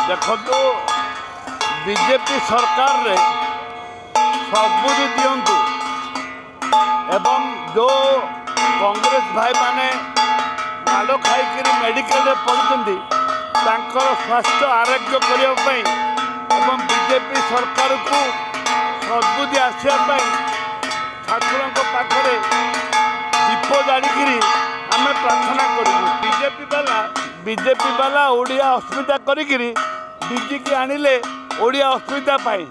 देखो बीजेपी सरकार रे सबुरी दिंतु एवं जो कांग्रेस भाई माने माड़ खाई मेडिकल पड़ते स्वास्थ्य आरोग्य करने एवं बीजेपी सरकार को सद्बुद्धि आसवाई ठाकुर पाखे दीप जाड़ी आम प्रार्थना करूँ। बीजेपी वाला ओडिया अस्मिता करी डीजी की आनिले ओडिया अस्मिता पाई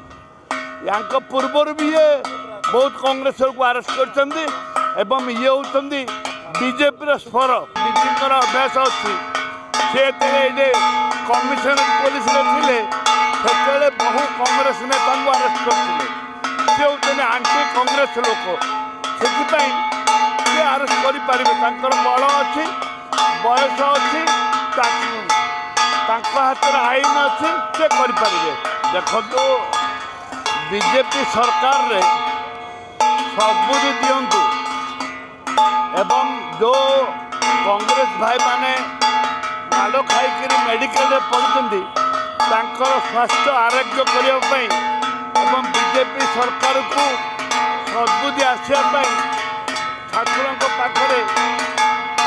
या पूर्वर भी ये बहुत कांग्रेस को आरेस्ट कर ये होती बीजेपी स्वर डीजी अभ्यास अच्छी से कमिशनर पुलिस थे से बहु कांग्रेस नेता को आरेस्ट करते सी होती आंटी कांग्रेस लोक से आरेस्ट कर बल अच्छी बयस अच्छी हाथ में आईन अच्छी से करें। देखो बीजेपी सरकार रे सबुरी दिंतु एवं जो कांग्रेस भाई माने माड़ खाई मेडिकल पड़ते स्वास्थ्य आरोग्य करने एवं बीजेपी सरकार को सद्बुद्धि आसवाई ठाकुर पाखे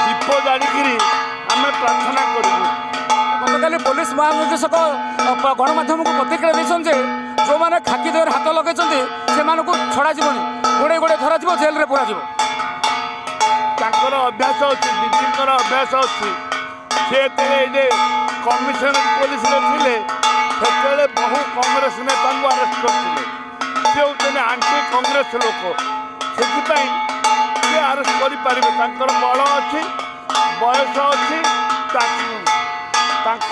दीप जाड़ी आम प्रार्थना करूँ। गतकाली पुलिस महानिर्देशक गणमाध्यम को प्रतिक्रिया देते जो मैंने खाकी देह हाथ लगे से छड़ा गोड़े गोड़े धर जेल में पुरा अभ्यास अच्छी डीजी अभ्यास अच्छी से कमिशनर पुलिस थे से बहु कांग्रेस नेता को आरेस्ट करते सी होती आंटी कांग्रेस लोक से आरेस्ट करें बल अच्छी बयस अच्छी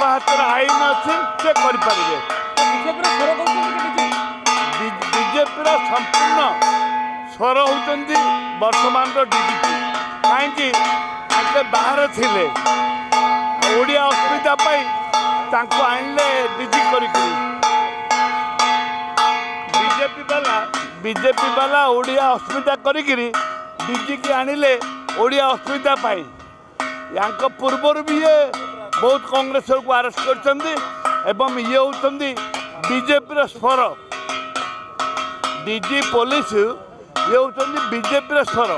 हाथ में आईन अच्छी से करें। बीजेपी संपूर्ण स्वर होती वर्तमान डीजीपी कहीं बाहर थे ओडिया अस्मिता आनले डीजी बीजेपी वाला ओडिया अस्मिता करी डीजी की आनिले ओडिया अस्मिता या पूर्वर भी ये बहुत कांग्रेस को आरेस्ट कर ये होती बीजेपी स्वर डीजी पुलिस ये होती बीजेपी स्वर।